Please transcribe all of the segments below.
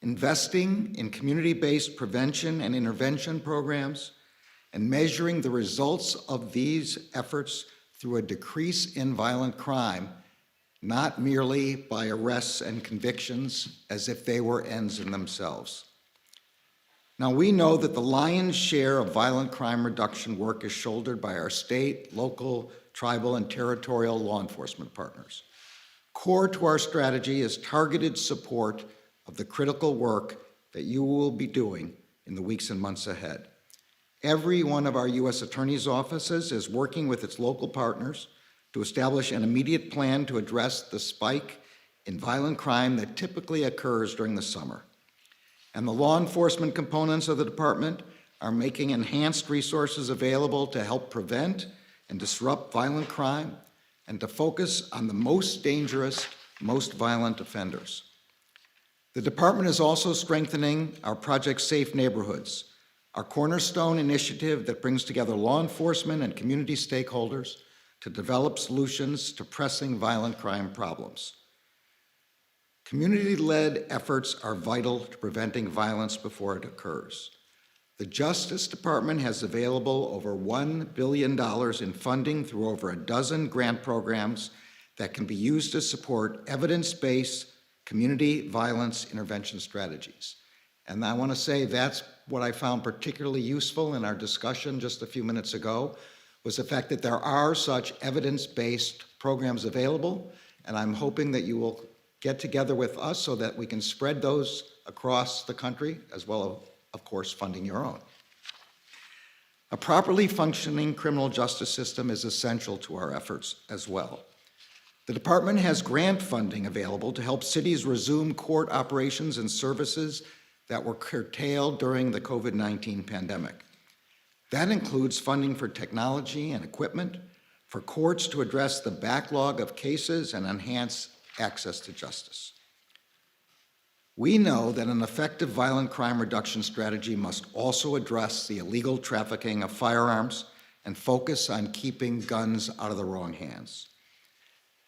investing in community-based prevention and intervention programs, and measuring the results of these efforts through a decrease in violent crime, not merely by arrests and convictions as if they were ends in themselves. Now, we know that the lion's share of violent crime reduction work is shouldered by our state, local, tribal, and territorial law enforcement partners. Core to our strategy is targeted support of the critical work that you will be doing in the weeks and months ahead. Every one of our U.S. Attorney's offices is working with its local partners to establish an immediate plan to address the spike in violent crime that typically occurs during the summer. And the law enforcement components of the department are making enhanced resources available to help prevent and disrupt violent crime and to focus on the most dangerous, most violent offenders. The department is also strengthening our Project Safe Neighborhoods, our cornerstone initiative that brings together law enforcement and community stakeholders to develop solutions to pressing violent crime problems. Community-led efforts are vital to preventing violence before it occurs. The Justice Department has available over $1 billion in funding through over a dozen grant programs that can be used to support evidence-based community violence intervention strategies. And I want to say that's what I found particularly useful in our discussion just a few minutes ago, was the fact that there are such evidence-based programs available, and I'm hoping that you will get together with us so that we can spread those across the country, as well as, of course, funding your own. A properly functioning criminal justice system is essential to our efforts as well. The department has grant funding available to help cities resume court operations and services that were curtailed during the COVID-19 pandemic. That includes funding for technology and equipment, for courts to address the backlog of cases and enhance access to justice. We know that an effective violent crime reduction strategy must also address the illegal trafficking of firearms and focus on keeping guns out of the wrong hands.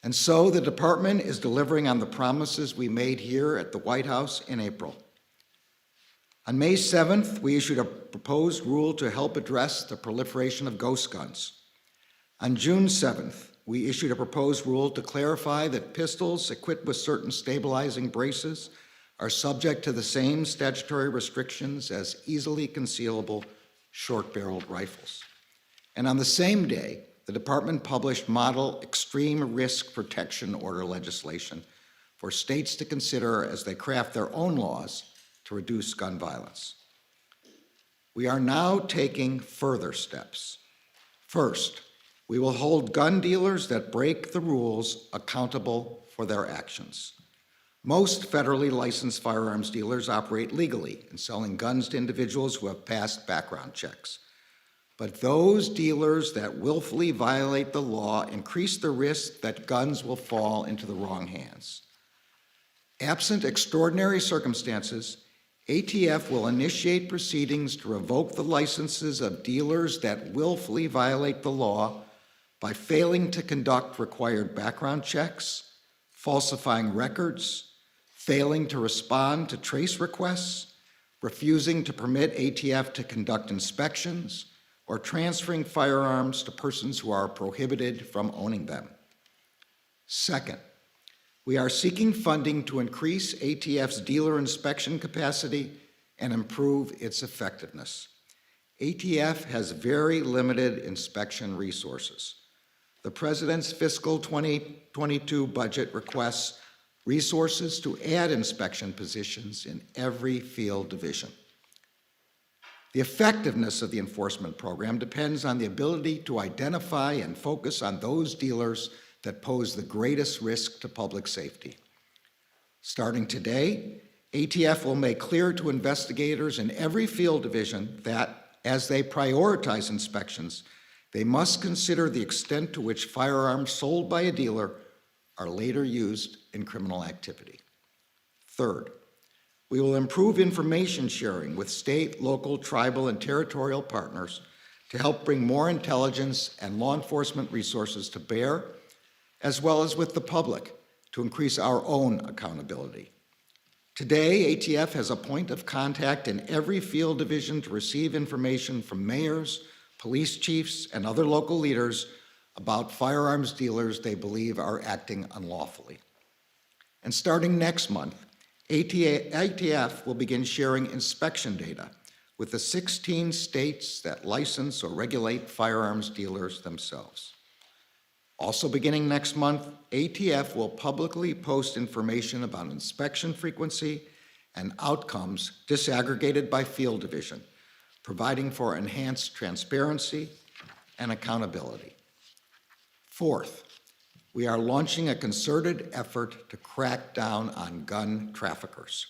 And so the department is delivering on the promises we made here at the White House in April. On May 7th, we issued a proposed rule to help address the proliferation of ghost guns. On June 7th, we issued a proposed rule to clarify that pistols equipped with certain stabilizing braces are subject to the same statutory restrictions as easily concealable short-barreled rifles. And on the same day, the department published model extreme risk protection order legislation for states to consider as they craft their own laws to reduce gun violence. We are now taking further steps. First, we will hold gun dealers that break the rules accountable for their actions. Most federally licensed firearms dealers operate legally in selling guns to individuals who have passed background checks. But those dealers that willfully violate the law increase the risk that guns will fall into the wrong hands. Absent extraordinary circumstances, ATF will initiate proceedings to revoke the licenses of dealers that willfully violate the law by failing to conduct required background checks, falsifying records, failing to respond to trace requests, refusing to permit ATF to conduct inspections, or transferring firearms to persons who are prohibited from owning them. Second, we are seeking funding to increase ATF's dealer inspection capacity and improve its effectiveness. ATF has very limited inspection resources. The President's fiscal 2022 budget requests resources to add inspection positions in every field division. The effectiveness of the enforcement program depends on the ability to identify and focus on those dealers that pose the greatest risk to public safety. Starting today, ATF will make clear to investigators in every field division that, as they prioritize inspections, they must consider the extent to which firearms sold by a dealer are later used in criminal activity. Third, we will improve information sharing with state, local, tribal, and territorial partners to help bring more intelligence and law enforcement resources to bear, as well as with the public, to increase our own accountability. Today, ATF has a point of contact in every field division to receive information from mayors, police chiefs, and other local leaders about firearms dealers they believe are acting unlawfully. And starting next month, ATF will begin sharing inspection data with the 16 states that license or regulate firearms dealers themselves. Also beginning next month, ATF will publicly post information about inspection frequency and outcomes disaggregated by field division, providing for enhanced transparency and accountability. Fourth, we are launching a concerted effort to crack down on gun traffickers.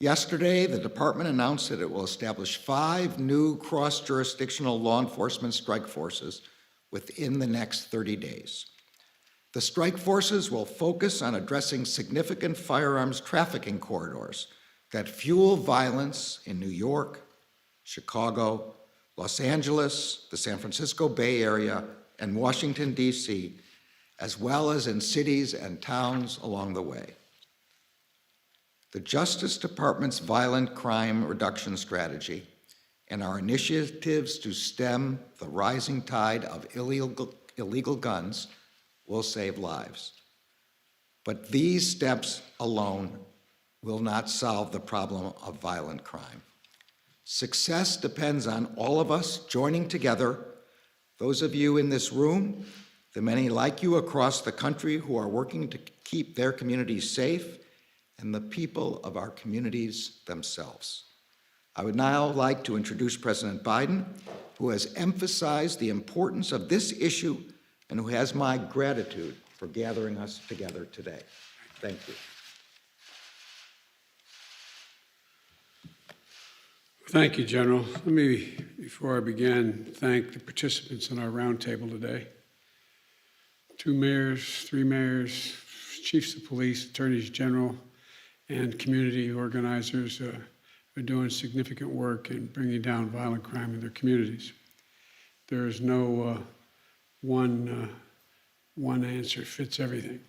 Yesterday, the department announced that it will establish 5 new cross-jurisdictional law enforcement strike forces within the next 30 days. The strike forces will focus on addressing significant firearms trafficking corridors that fuel violence in New York, Chicago, Los Angeles, the San Francisco Bay Area, and Washington, D.C., as well as in cities and towns along the way. The Justice Department's violent crime reduction strategy and our initiatives to stem the rising tide of illegal guns will save lives. But these steps alone will not solve the problem of violent crime. Success depends on all of us joining together, those of you in this room, the many like you across the country who are working to keep their communities safe, and the people of our communities themselves. I would now like to introduce President Biden, who has emphasized the importance of this issue and who has my gratitude for gathering us together today. Thank you. Thank you, General. Let me, before I begin, thank the participants in our roundtable today. 2 mayors, 3 mayors, chiefs of police, attorneys general, and community organizers are doing significant work in bringing down violent crime in their communities. There is no one answer fits everything,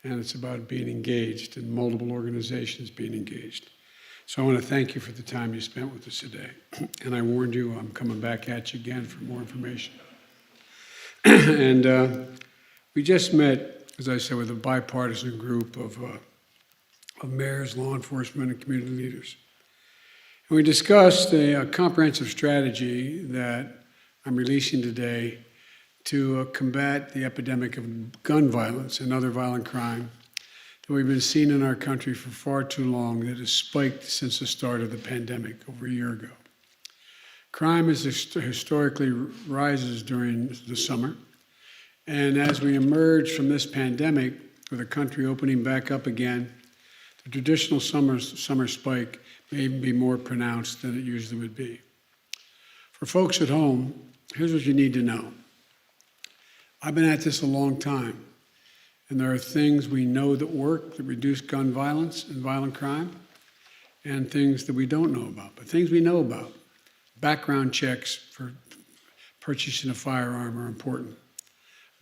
and it's about being engaged and multiple organizations being engaged. So I want to thank you for the time you spent with us today. And I warned you I'm coming back at you again for more information. And we just met, as I said, with a bipartisan group of mayors, law enforcement, and community leaders. And we discussed a comprehensive strategy that I'm releasing today to combat the epidemic of gun violence and other violent crime that we've been seeing in our country for far too long, that has spiked since the start of the pandemic over a year ago. Crime historically rises during the summer, and as we emerge from this pandemic, with the country opening back up again, the traditional summer spike may even be more pronounced than it usually would be. For folks at home, here's what you need to know. I've been at this a long time, and there are things we know that work that reduce gun violence and violent crime, and things that we don't know about. But things we know about, background checks for purchasing a firearm are important.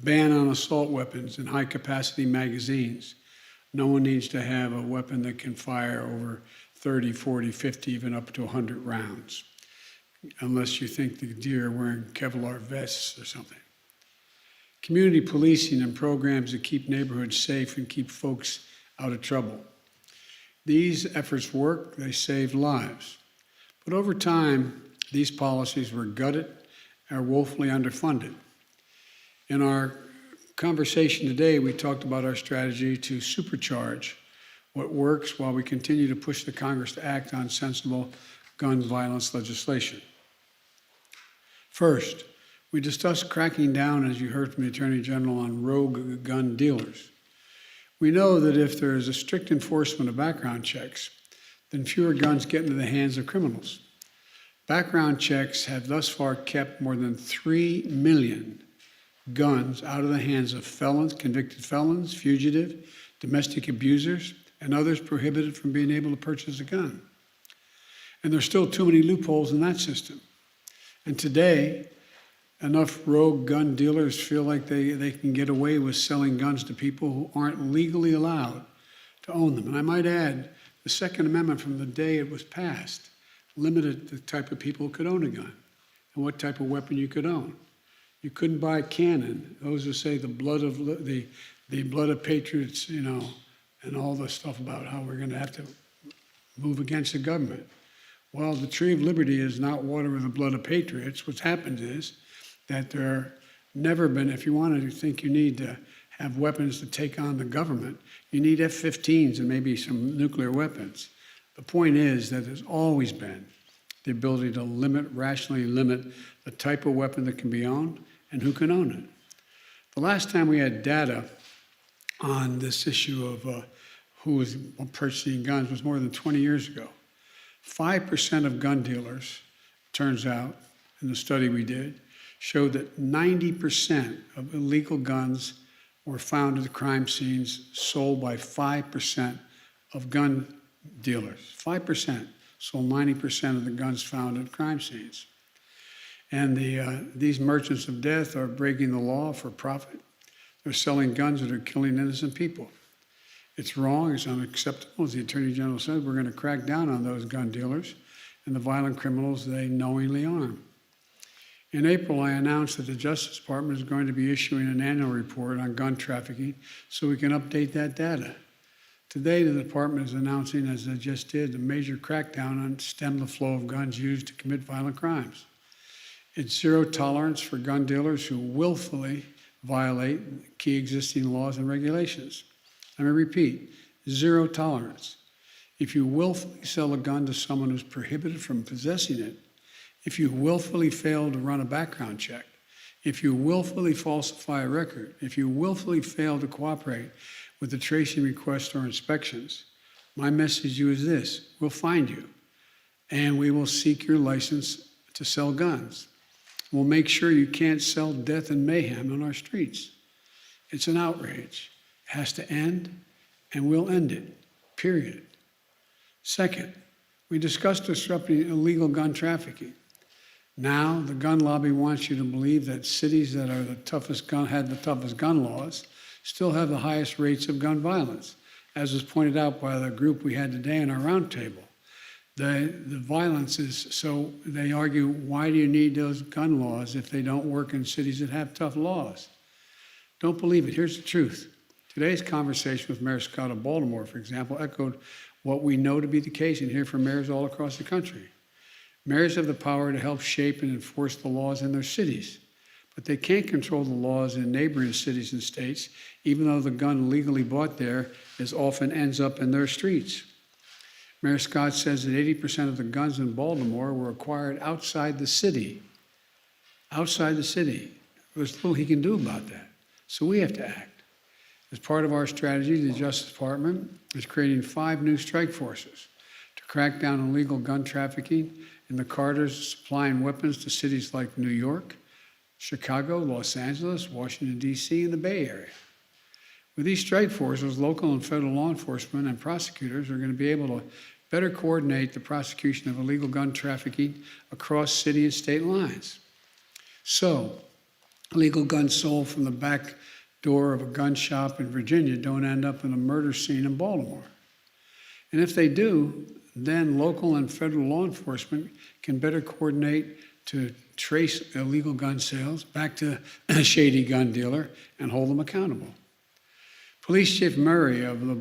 Ban on assault weapons and high-capacity magazines. No one needs to have a weapon that can fire over 30, 40, 50, even up to 100 rounds, unless you think the deer are wearing Kevlar vests or something. Community policing and programs that keep neighborhoods safe and keep folks out of trouble. These efforts work, they save lives. But over time, these policies were gutted and are woefully underfunded. In our conversation today, we talked about our strategy to supercharge what works while we continue to push the Congress to act on sensible gun violence legislation. First, we discussed cracking down, as you heard from the Attorney General, on rogue gun dealers. We know that if there is a strict enforcement of background checks, then fewer guns get into the hands of criminals. Background checks have thus far kept more than 3 million guns out of the hands of felons, convicted felons, fugitive, domestic abusers, and others prohibited from being able to purchase a gun. And there's still too many loopholes in that system. And today, enough rogue gun dealers feel like they can get away with selling guns to people who aren't legally allowed to own them. And I might add, The Second Amendment, from the day it was passed, limited the type of people who could own a gun and what type of weapon you could own. You couldn't buy a cannon. Those who say the blood of patriots, and all the stuff about how we're going to have to move against the government. Well, the tree of liberty is not water with the blood of patriots. What's happened is that there never been, if you want to think you need to have weapons to take on the government, you need F-15s and maybe some nuclear weapons. The point is that there's always been the ability to rationally limit the type of weapon that can be owned and who can own it. The last time we had data on this issue of who was purchasing guns was more than 20 years ago. 5% of gun dealers, turns out, in the study we did, showed that 90% of illegal guns were found at the crime scenes sold by 5% of gun dealers. 5% sold 90% of the guns found at crime scenes. And these merchants of death are breaking the law for profit. They're selling guns that are killing innocent people. It's wrong, it's unacceptable. As the Attorney General said, we're going to crack down on those gun dealers and the violent criminals they knowingly arm. In April, I announced that the Justice Department is going to be issuing an annual report on gun trafficking so we can update that data. Today, the department is announcing, as I just did, a major crackdown on stem the flow of guns used to commit violent crimes. It's zero tolerance for gun dealers who willfully violate key existing laws and regulations. Let me repeat, zero tolerance. If you willfully sell a gun to someone who's prohibited from possessing it, if you willfully fail to run a background check, if you willfully falsify a record, if you willfully fail to cooperate with the tracing requests or inspections, my message to you is this: we'll find you and we will seek your license to sell guns. We'll make sure you can't sell death and mayhem on our streets. It's an outrage. It has to end, and we'll end it, period. Second, we discussed disrupting illegal gun trafficking. Now, the gun lobby wants you to believe that cities that are had the toughest gun laws still have the highest rates of gun violence, as was pointed out by the group we had today in our roundtable. The violence is, so they argue, why do you need those gun laws if they don't work in cities that have tough laws? Don't believe it. Here's the truth. Today's conversation with Mayor Scott of Baltimore, for example, echoed what we know to be the case and hear from mayors all across the country. Mayors have the power to help shape and enforce the laws in their cities, but they can't control the laws in neighboring cities and states, even though the gun legally bought there often ends up in their streets. Mayor Scott says that 80% of the guns in Baltimore were acquired outside the city. Outside the city. There's little he can do about that. So we have to act. As part of our strategy, the Justice Department is creating 5 new strike forces to crack down on illegal gun trafficking in the corridors supplying weapons to cities like New York, Chicago, Los Angeles, Washington, D.C., and the Bay Area. With these strike forces, local and federal law enforcement and prosecutors are going to be able to better coordinate the prosecution of illegal gun trafficking across city and state lines. So, illegal guns sold from the back door of a gun shop in Virginia don't end up in a murder scene in Baltimore. And if they do, then local and federal law enforcement can better coordinate to trace illegal gun sales back to a shady gun dealer and hold them accountable. Police Chief Murray of the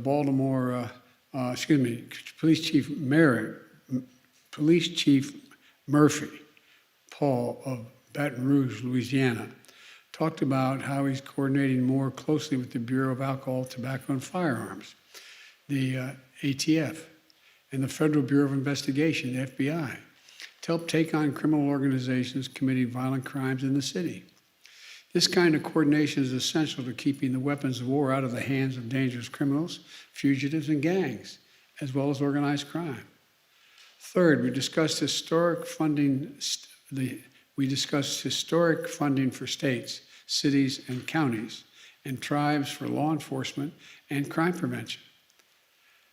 Police Chief Murphy, Paul of Baton Rouge, Louisiana, talked about how he's coordinating more closely with the Bureau of Alcohol, Tobacco, and Firearms, the ATF, and the Federal Bureau of Investigation, the FBI, to help take on criminal organizations committing violent crimes in the city. This kind of coordination is essential to keeping the weapons of war out of the hands of dangerous criminals, fugitives, and gangs, as well as organized crime. Third, we discussed historic funding for states, cities, and counties, and tribes for law enforcement and crime prevention.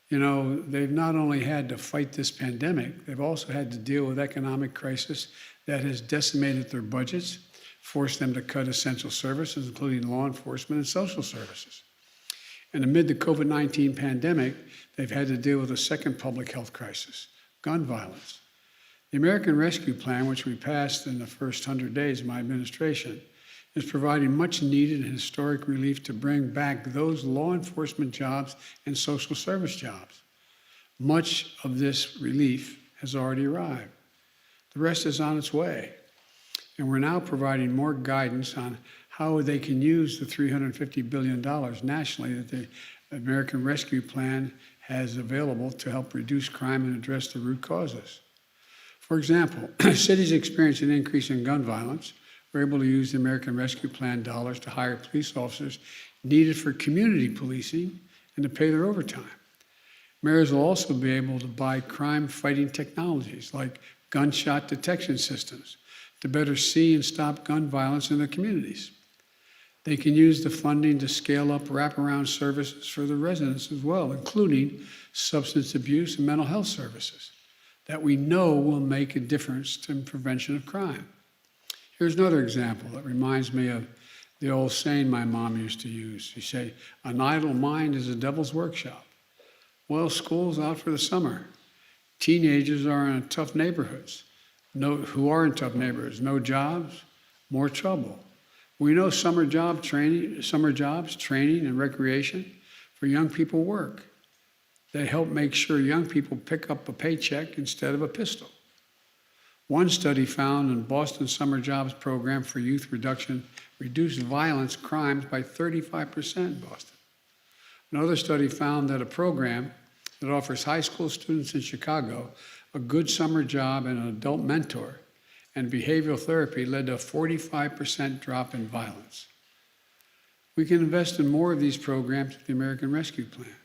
You know, they've not only had to fight this pandemic, they've also had to deal with economic crisis that has decimated their budgets, forced them to cut essential services, including law enforcement and social services. And amid the COVID-19 pandemic, they've had to deal with a second public health crisis, gun violence. The American Rescue Plan, which we passed in the first 100 days of my administration, is providing much needed and historic relief to bring back those law enforcement jobs and social service jobs. Much of this relief has already arrived. The rest is on its way. And we're now providing more guidance on how they can use the $350 billion nationally that the American Rescue Plan has available to help reduce crime and address the root causes. For example, cities experiencing an increase in gun violence were able to use the American Rescue Plan dollars to hire police officers needed for community policing and to pay their overtime. Mayors will also be able to buy crime-fighting technologies like gunshot detection systems to better see and stop gun violence in their communities. They can use the funding to scale up wraparound services for the residents as well, including substance abuse and mental health services that we know will make a difference in prevention of crime. Here's another example that reminds me of the old saying my mom used to use. She said, "An idle mind is a devil's workshop." Well, school's out for the summer. Teenagers are in tough neighborhoods. Who are in tough neighborhoods? No jobs, more trouble. We know summer jobs, training, and recreation for young people work. They help make sure young people pick up a paycheck instead of a pistol. One study found in Boston's summer jobs program for youth reduction reduced violence crimes by 35% in Boston. Another study found that a program that offers high school students in Chicago a good summer job and an adult mentor and behavioral therapy led to a 45% drop in violence. We can invest in more of these programs with the American Rescue Plan.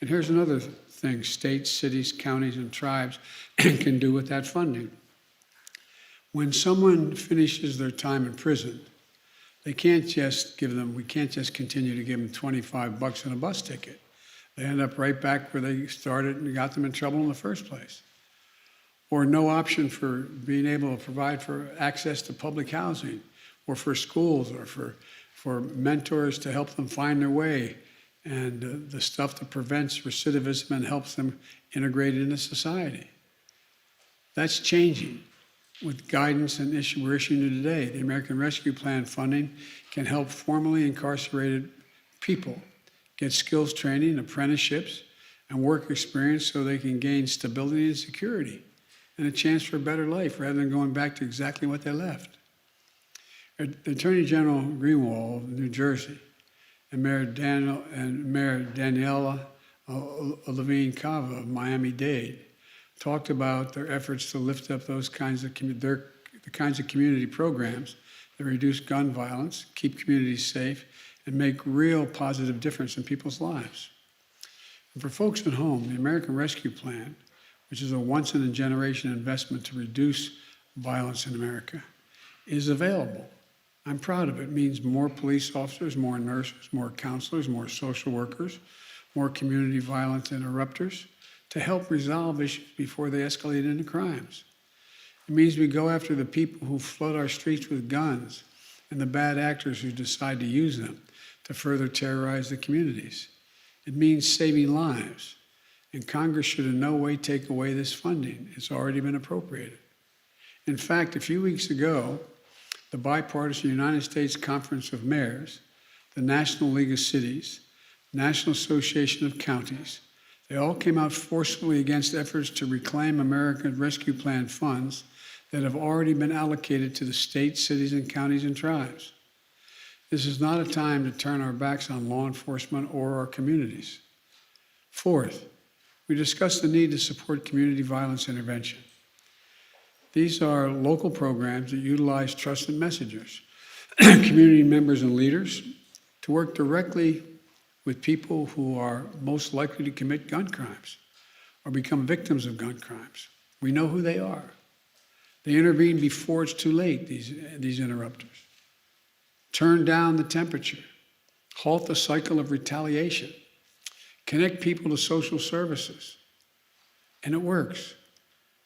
And here's another thing states, cities, counties, and tribes can do with that funding. When someone finishes their time in prison, we can't just continue to give them $25 and a bus ticket. They end up right back where they started and got them in trouble in the first place. Or no option for being able to provide for access to public housing, or for schools, or for mentors to help them find their way, and the stuff that prevents recidivism and helps them integrate into society. That's changing with guidance and we're issuing today. The American Rescue Plan funding can help formerly incarcerated people get skills training, apprenticeships, and work experience so they can gain stability and security and a chance for a better life rather than going back to exactly what they left. Attorney General Greenwald of New Jersey and Mayor Daniela Levine Cava of Miami-Dade talked about their efforts to lift up those kinds of the kinds of community programs that reduce gun violence, keep communities safe, and make real positive difference in people's lives. And for folks at home, the American Rescue Plan, which is a once-in-a-generation investment to reduce violence in America, is available. I'm proud of it. It means more police officers, more nurses, more counselors, more social workers, more community violence interrupters to help resolve issues before they escalate into crimes. It means we go after the people who flood our streets with guns and the bad actors who decide to use them to further terrorize the communities. It means saving lives. And Congress should in no way take away this funding. It's already been appropriated. In fact, a few weeks ago, the bipartisan United States Conference of Mayors, the National League of Cities, National Association of Counties, they all came out forcefully against efforts to reclaim American Rescue Plan funds that have already been allocated to the states, cities, and counties and tribes. This is not a time to turn our backs on law enforcement or our communities. Fourth, we discussed the need to support community violence intervention. These are local programs that utilize trusted messengers, community members and leaders, to work directly with people who are most likely to commit gun crimes or become victims of gun crimes. We know who they are. They intervene before it's too late, these interrupters. Turn down the temperature, halt the cycle of retaliation, connect people to social services, and it works.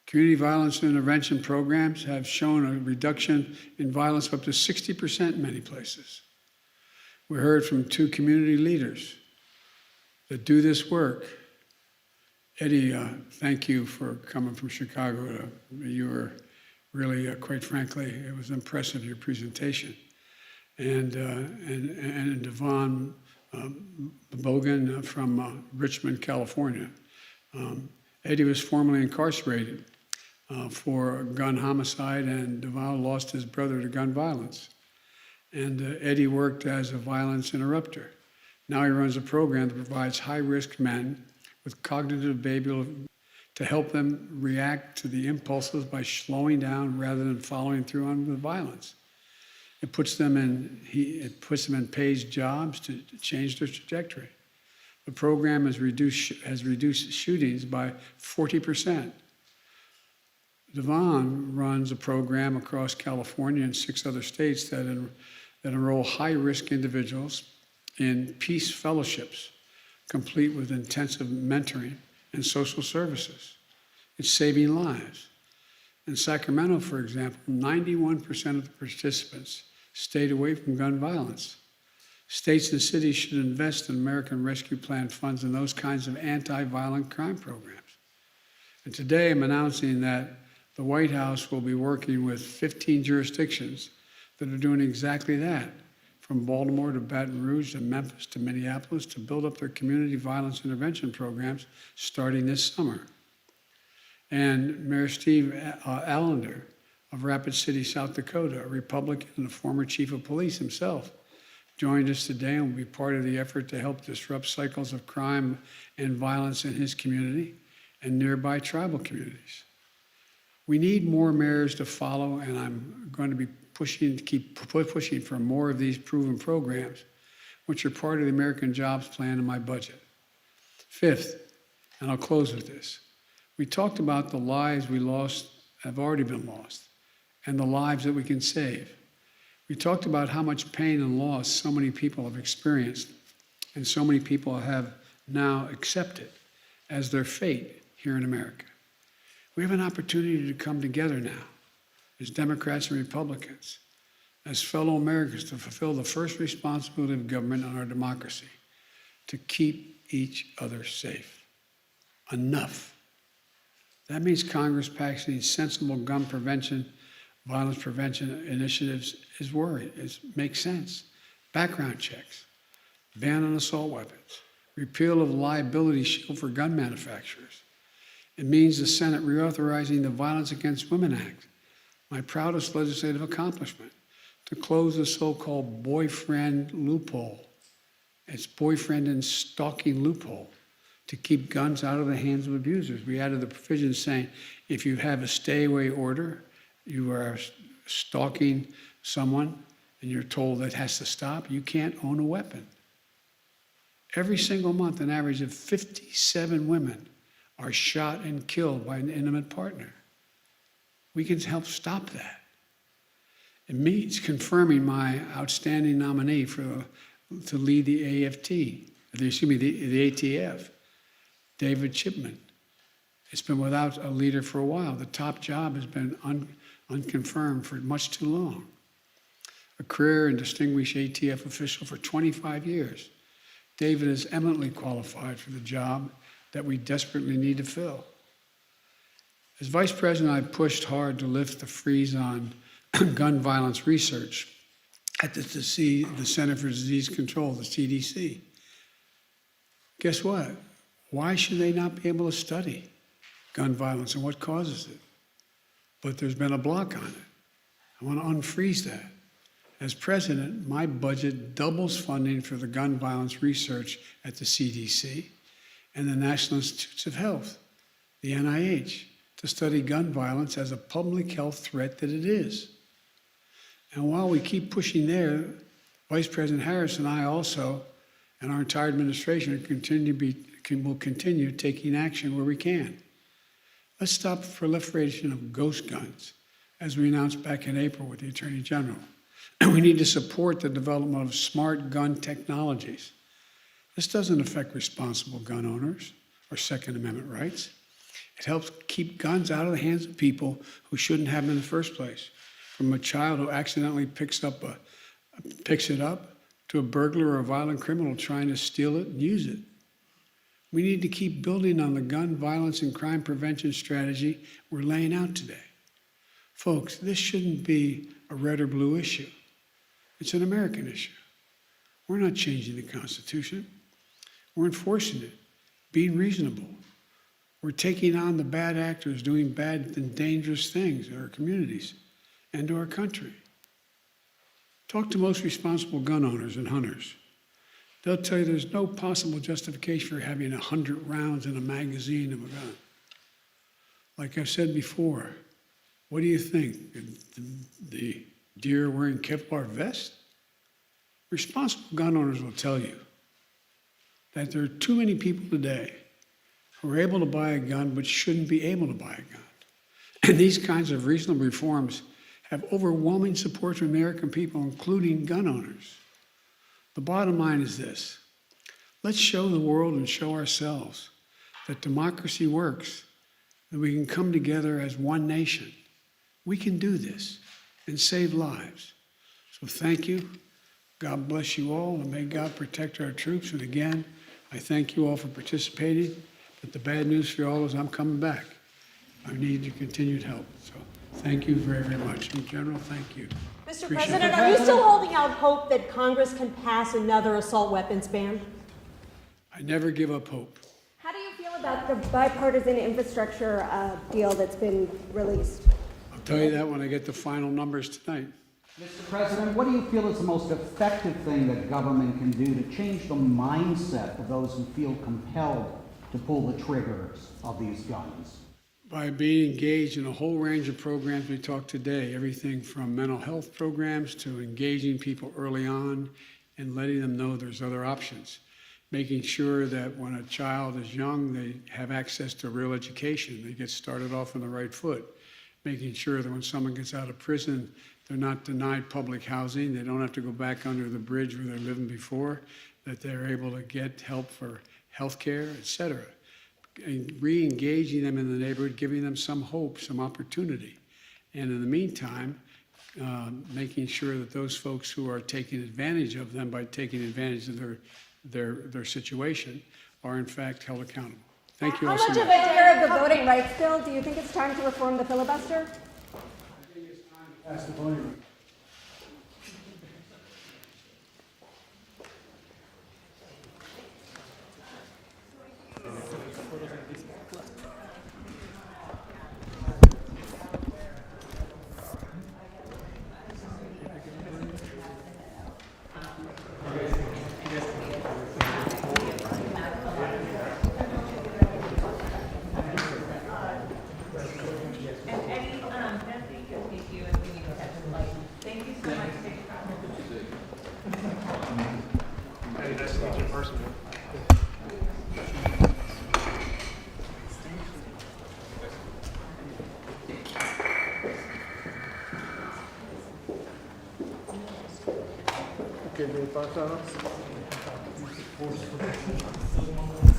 Community violence intervention programs have shown a reduction in violence of up to 60% in many places. We heard from two community leaders that do this work. Eddie, thank you for coming from Chicago. You were really, quite frankly, it was impressive, your presentation. And Devon Bogan from Richmond, California. Eddie was formerly incarcerated for gun homicide, and Devon lost his brother to gun violence. And Eddie worked as a violence interrupter. Now he runs a program that provides high-risk men with cognitive behavioral to help them react to the impulses by slowing down rather than following through on the violence. It puts them in paid jobs to change their trajectory. The program has reduced shootings by 40%. Devon runs a program across California and 6 other states that enroll high-risk individuals in peace fellowships, complete with intensive mentoring and social services. It's saving lives. In Sacramento, for example, 91% of the participants stayed away from gun violence. States and cities should invest in American Rescue Plan funds in those kinds of anti-violent crime programs. And today I'm announcing that the White House will be working with 15 jurisdictions that are doing exactly that, from Baltimore to Baton Rouge to Memphis to Minneapolis, to build up their community violence intervention programs starting this summer. And Mayor Steve Allender of Rapid City, South Dakota, a Republican and a former chief of police himself, joined us today and will be part of the effort to help disrupt cycles of crime and violence in his community and nearby tribal communities. We need more mayors to follow, and I'm going to be keep pushing for more of these proven programs, which are part of the American Jobs Plan in my budget. 5th, and I'll close with this, we talked about the lives we lost have already been lost, and the lives that we can save. We talked about how much pain and loss so many people have experienced, and so many people have now accepted as their fate here in America. We have an opportunity to come together now as Democrats and Republicans, as fellow Americans, to fulfill the first responsibility of government on our democracy, to keep each other safe. Enough. That means Congress passing sensible gun prevention, violence prevention initiatives makes sense. Background checks, ban on assault weapons, repeal of liability shield for gun manufacturers. It means the Senate reauthorizing the Violence Against Women Act, my proudest legislative accomplishment, to close the so-called boyfriend loophole. It's boyfriend and stalking loophole to keep guns out of the hands of abusers. We added the provision saying if you have a stay-away order, you are stalking someone and you're told that has to stop, you can't own a weapon. Every single month, an average of 57 women are shot and killed by an intimate partner. We can help stop that. It means confirming my outstanding nominee to lead the the ATF, David Chipman. It's been without a leader for a while. The top job has been unconfirmed for much too long. A career and distinguished ATF official for 25 years, David is eminently qualified for the job that we desperately need to fill. As Vice President, I pushed hard to lift the freeze on gun violence research at the Center for Disease Control, the CDC. Guess what? Why should they not be able to study gun violence and what causes it? But there's been a block on it. I want to unfreeze that. As president, my budget doubles funding for the gun violence research at the CDC and the National Institutes of Health, the NIH, to study gun violence as a public health threat that it is. And while we keep pushing there, Vice President Harris and I also, and our entire administration, will continue taking action where we can. Let's stop the proliferation of ghost guns, as we announced back in April with the Attorney General. We need to support the development of smart gun technologies. This doesn't affect responsible gun owners or Second Amendment rights. It helps keep guns out of the hands of people who shouldn't have them in the first place, from a child who accidentally picks it up to a burglar or a violent criminal trying to steal it and use it. We need to keep building on the gun violence and crime prevention strategy we're laying out today. Folks, this shouldn't be a red or blue issue. It's an American issue. We're not changing the Constitution. We're enforcing it, being reasonable. We're taking on the bad actors doing bad and dangerous things in our communities and to our country. Talk to most responsible gun owners and hunters. They'll tell you there's no possible justification for having 100 rounds in a magazine of a gun. Like I've said before, what do you think? The deer wearing Kevlar vest? Responsible gun owners will tell you that there are too many people today who are able to buy a gun but shouldn't be able to buy a gun. And these kinds of reasonable reforms have overwhelming support from American people, including gun owners. The bottom line is this: let's show the world and show ourselves that democracy works, that we can come together as one nation. We can do this and save lives. So thank you. God bless you all, and may God protect our troops. And again, I thank you all for participating. But the bad news for you all is I'm coming back. I need your continued help. So thank you very, very much. In general, thank you. Mr. Appreciate President, are you still holding out hope that Congress can pass another assault weapons ban? I never give up hope. How do you feel about the bipartisan infrastructure deal that's been released? I'll tell you that when I get the final numbers tonight. Mr. President, what do you feel is the most effective thing that government can do to change the mindset of those who feel compelled to pull the triggers of these guns? By being engaged in a whole range of programs we talked today, everything from mental health programs to engaging people early on and letting them know there's other options. Making sure that when a child is young, they have access to real education. They get started off on the right foot. Making sure that when someone gets out of prison, they're not denied public housing. They don't have to go back under the bridge where they're living before, that they're able to get help for health care, et cetera. And re-engaging them in the neighborhood, giving them some hope, some opportunity. And in the meantime, making sure that those folks who are taking advantage of them by taking advantage of their situation are in fact held accountable. Thank you all How so much much. of a care of the voting rights bill? Do you think it's time to reform the filibuster? I think it's time to pass the voting rights. Okay, any thoughts on it?